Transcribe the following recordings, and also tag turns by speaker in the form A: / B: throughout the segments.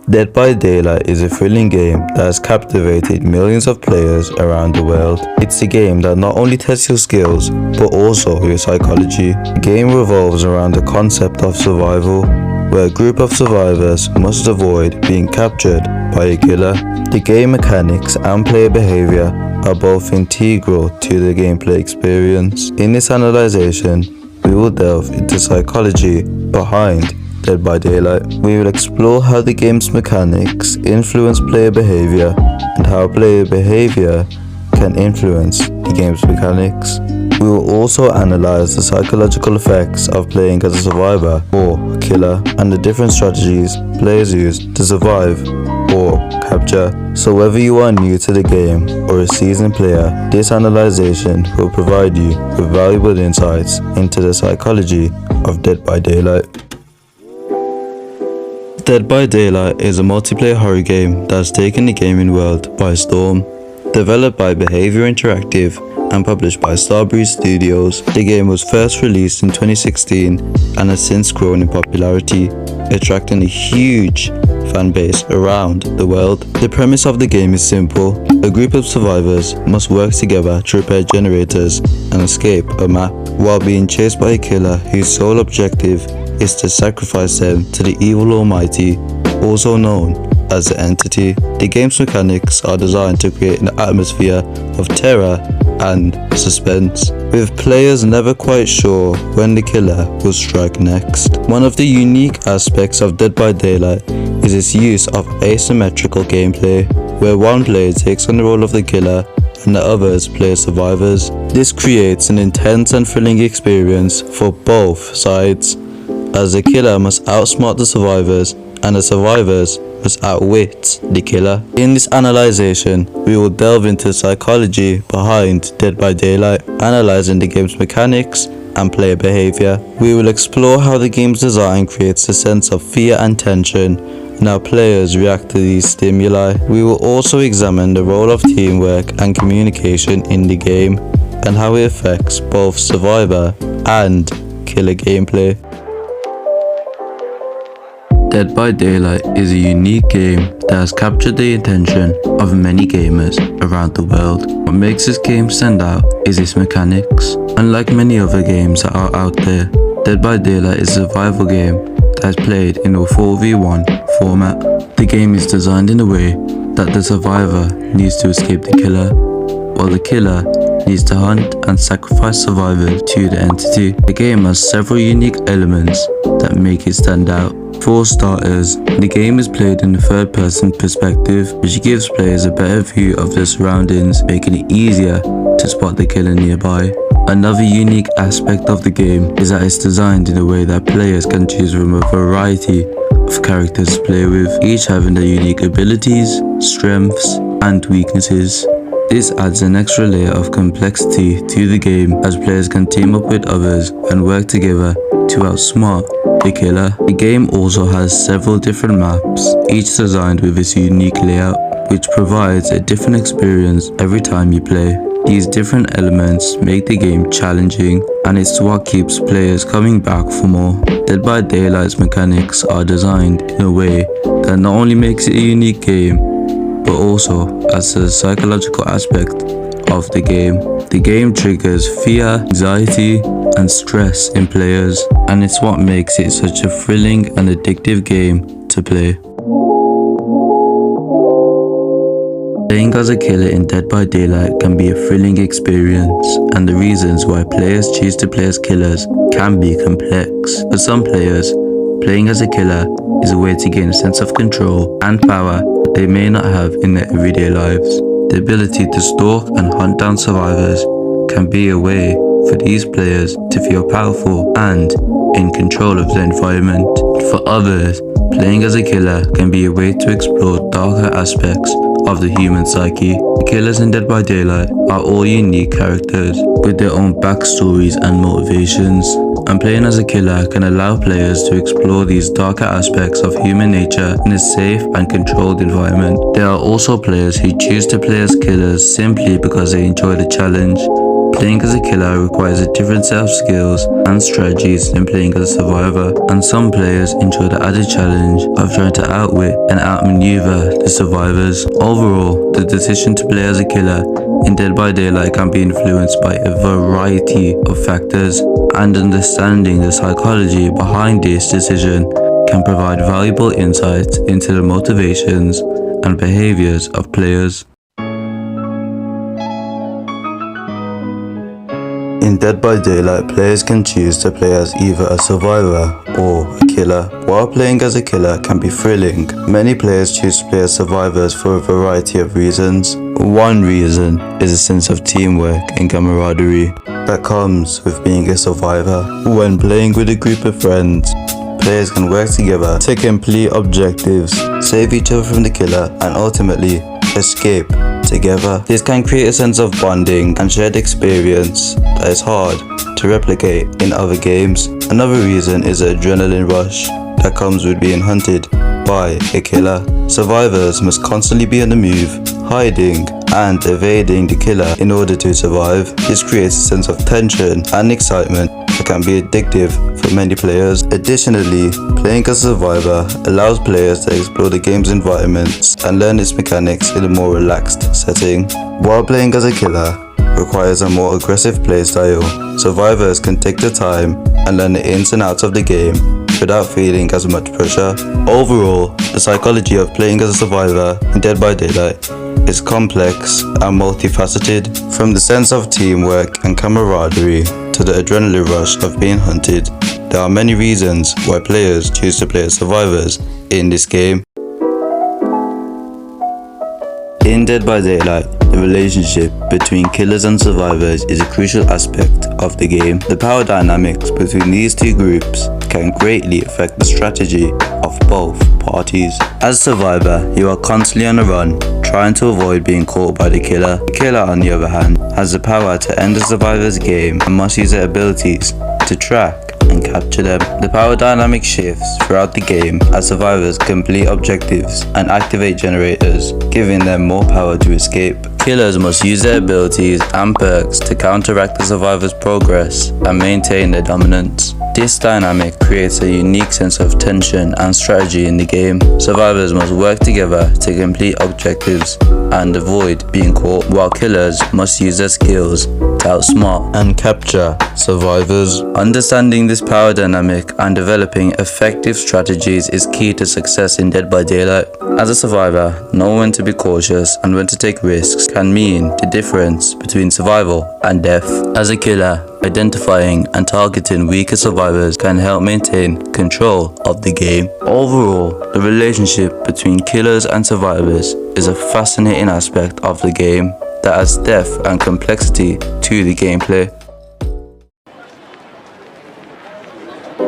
A: Dead by Daylight is a thrilling game that has captivated millions of players around the world. It's a game that not only tests your skills, but also your psychology. The game revolves around the concept of survival, where a group of survivors must avoid being captured by a killer. The game mechanics and player behavior are both integral to the gameplay experience. In this analyzation, we will delve into psychology behind Dead by Daylight. We will explore how the game's mechanics influence player behavior and how player behavior can influence the game's mechanics. We will also analyze the psychological effects of playing as a survivor or killer and the different strategies players use to survive or capture. So whether you are new to the game or a seasoned player, this analyzation will provide you with valuable insights into the psychology of Dead by Daylight. Dead by Daylight is a multiplayer horror game that has taken the gaming world by storm. Developed by Behavior Interactive and published by Starbreeze Studios, the game was first released in 2016 and has since grown in popularity, attracting a huge fan base around the world. The premise of the game is simple. A group of survivors must work together to repair generators and escape a map, while being chased by a killer whose sole objective is to sacrifice them to the evil almighty, also known as the Entity. The game's mechanics are designed to create an atmosphere of terror and suspense, with players never quite sure when the killer will strike next. One of the unique aspects of Dead by Daylight is its use of asymmetrical gameplay, where one player takes on the role of the killer and the others play as survivors. This creates an intense and thrilling experience for both sides, as the killer must outsmart the survivors and the survivors must outwit the killer. In this analyzation, we will delve into the psychology behind Dead by Daylight, analyzing the game's mechanics and player behavior. We will explore how the game's design creates a sense of fear and tension, and how players react to these stimuli. We will also examine the role of teamwork and communication in the game, and how it affects both survivor and killer gameplay. Dead by Daylight is a unique game that has captured the attention of many gamers around the world. What makes this game stand out is its mechanics. Unlike many other games that are out there, Dead by Daylight is a survival game that is played in a 4v1 format. The game is designed in a way that the survivor needs to escape the killer, while the killer needs to hunt and sacrifice survivors to the Entity. The game has several unique elements that make it stand out. For starters, the game is played in a third-person perspective, which gives players a better view of their surroundings, making it easier to spot the killer nearby. Another unique aspect of the game is that it's designed in a way that players can choose from a variety of characters to play with, each having their unique abilities, strengths, and weaknesses. This adds an extra layer of complexity to the game, as players can team up with others and work together to outsmart the killer. The game also has several different maps, each designed with its unique layout, which provides a different experience every time you play. These different elements make the game challenging, and it's what keeps players coming back for more. Dead by Daylight's mechanics are designed in a way that not only makes it a unique game, but also as a psychological aspect of the game. The game triggers fear, anxiety, and stress in players, and it's what makes it such a thrilling and addictive game to play. Playing as a killer in Dead by Daylight can be a thrilling experience, and the reasons why players choose to play as killers can be complex. For some players, playing as a killer is a way to gain a sense of control and power that they may not have in their everyday lives. The ability to stalk and hunt down survivors can be a way for these players to feel powerful and in control of their environment. For others, playing as a killer can be a way to explore darker aspects of the human psyche. The killers in Dead by Daylight are all unique characters with their own backstories and motivations, and playing as a killer can allow players to explore these darker aspects of human nature in a safe and controlled environment. There are also players who choose to play as killers simply because they enjoy the challenge, Playing as a killer requires a different set of skills and strategies than playing as a survivor, and some players enjoy the added challenge of trying to outwit and outmaneuver the survivors. Overall, the decision to play as a killer in Dead by Daylight can be influenced by a variety of factors, and understanding the psychology behind this decision can provide valuable insights into the motivations and behaviors of players. In Dead by Daylight, players can choose to play as either a survivor or a killer. While playing as a killer can be thrilling, many players choose to play as survivors for a variety of reasons. One reason is a sense of teamwork and camaraderie that comes with being a survivor. When playing with a group of friends, players can work together to complete objectives, save each other from the killer, and ultimately escape together. This can create a sense of bonding and shared experience that is hard to replicate in other games. Another reason is the adrenaline rush that comes with being hunted by a killer. Survivors must constantly be on the move, hiding and evading the killer in order to survive. This creates a sense of tension and excitement that can be addictive for many players. Additionally, playing as a survivor allows players to explore the game's environments and learn its mechanics in a more relaxed setting. While playing as a killer requires a more aggressive playstyle, survivors can take their time and learn the ins and outs of the game without feeling as much pressure. Overall, the psychology of playing as a survivor in Dead by Daylight is complex and multifaceted. From the sense of teamwork and camaraderie to the adrenaline rush of being hunted, there are many reasons why players choose to play as survivors in this game. In Dead by Daylight, the relationship between killers and survivors is a crucial aspect of the game. The power dynamics between these two groups can greatly affect the strategy of both parties. As a survivor, you are constantly on the run, trying to avoid being caught by the killer. The killer, on the other hand, has the power to end the survivor's game and must use their abilities to track and capture them. The power dynamic shifts throughout the game as survivors complete objectives and activate generators, giving them more power to escape. Killers must use their abilities and perks to counteract the survivor's progress and maintain their dominance. This dynamic creates a unique sense of tension and strategy in the game. Survivors must work together to complete objectives and avoid being caught, while killers must use their skills to outsmart and capture survivors. Understanding this power dynamic and developing effective strategies is key to success in Dead by Daylight. As a survivor, knowing when to be cautious and when to take risks can mean the difference between survival and death. As a killer, identifying and targeting weaker survivors can help maintain control of the game. Overall, the relationship between killers and survivors is a fascinating aspect of the game that adds depth and complexity to the gameplay.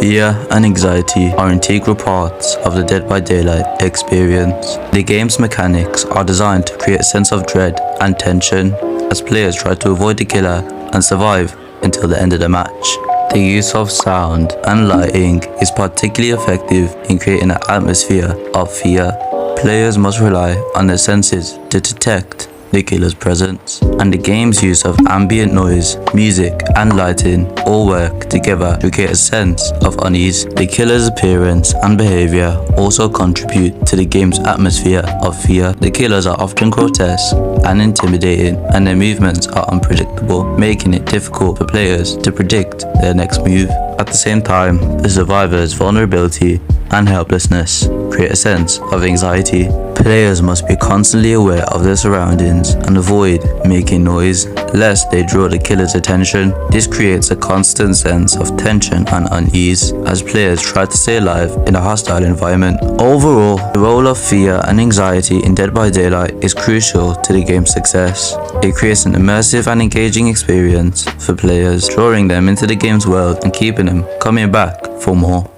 A: Fear and anxiety are integral parts of the Dead by Daylight experience. The game's mechanics are designed to create a sense of dread and tension as players try to avoid the killer and survive until the end of the match. The use of sound and lighting is particularly effective in creating an atmosphere of fear. Players must rely on their senses to detect the killer's presence, and the game's use of ambient noise, music, and lighting all work together to create a sense of unease. The killer's appearance and behavior also contribute to the game's atmosphere of fear. The killers are often grotesque and intimidating, and their movements are unpredictable, making it difficult for players to predict their next move. At the same time, the survivor's vulnerability and helplessness create a sense of anxiety. Players must be constantly aware of their surroundings and avoid making noise lest they draw the killer's attention. This creates a constant sense of tension and unease as players try to stay alive in a hostile environment. Overall, the role of fear and anxiety in Dead by Daylight is crucial to the game's success. It creates an immersive and engaging experience for players, drawing them into the game's world and keeping them coming back for more.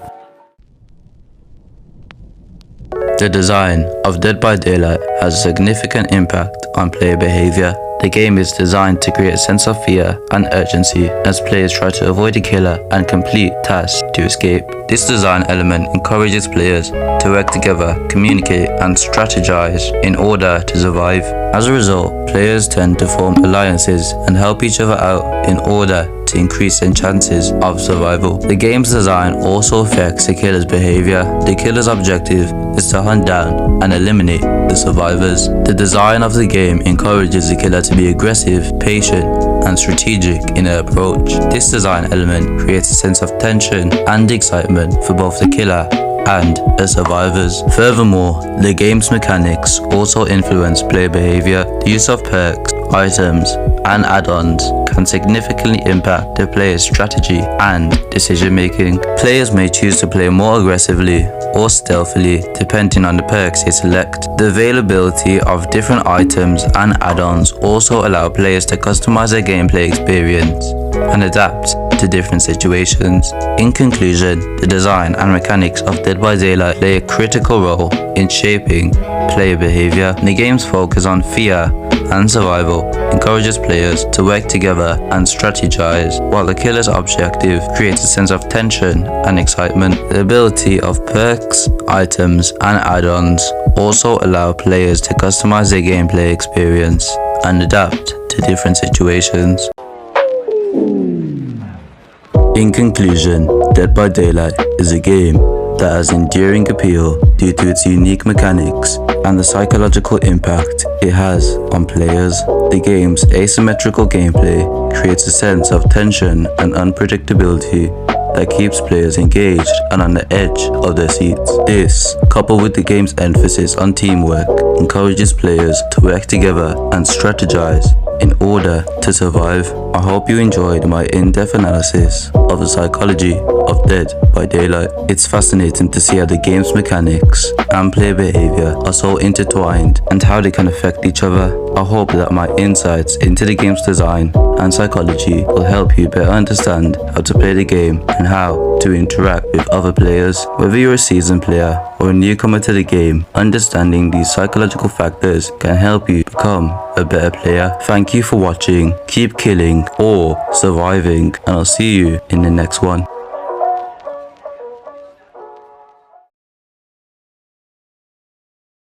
A: The design of Dead by Daylight has a significant impact on player behavior. The game is designed to create a sense of fear and urgency as players try to avoid the killer and complete tasks to escape. This design element encourages players to work together, communicate, and strategize in order to survive. As a result, players tend to form alliances and help each other out in order to increase their chances of survival. The game's design also affects the killer's behavior. The killer's objective is to hunt down and eliminate the survivors. The design of the game encourages the killer to be aggressive, patient, and strategic in their approach. This design element creates a sense of tension and excitement for both the killer and the survivors. Furthermore, the game's mechanics also influence player behavior. The use of perks, items, and add-ons can significantly impact the player's strategy and decision making. Players may choose to play more aggressively or stealthily depending on the perks they select. The availability of different items and add-ons also allow players to customize their gameplay experience and adapt to different situations. In conclusion, the design and mechanics of Dead by Daylight play a critical role in shaping player behavior. The game's focus on fear and survival encourages players to work together and strategize, while the killer's objective creates a sense of tension and excitement. The ability of perks, items, and add-ons also allow players to customize their gameplay experience and adapt to different situations. In conclusion, Dead by Daylight is a game that has enduring appeal due to its unique mechanics and the psychological impact it has on players. The game's asymmetrical gameplay creates a sense of tension and unpredictability that keeps players engaged and on the edge of their seats. This, coupled with the game's emphasis on teamwork, encourages players to work together and strategize in order to survive. I hope you enjoyed my in-depth analysis of the psychology of Dead by Daylight. It's fascinating to see how the game's mechanics and player behavior are so intertwined and how they can affect each other. I hope that my insights into the game's design and psychology will help you better understand how to play the game and how to interact with other players. Whether you're a seasoned player or a newcomer to the game, understanding these psychological factors can help you become a better player. Thank you for watching. Keep killing or surviving, and I'll see you in the next one.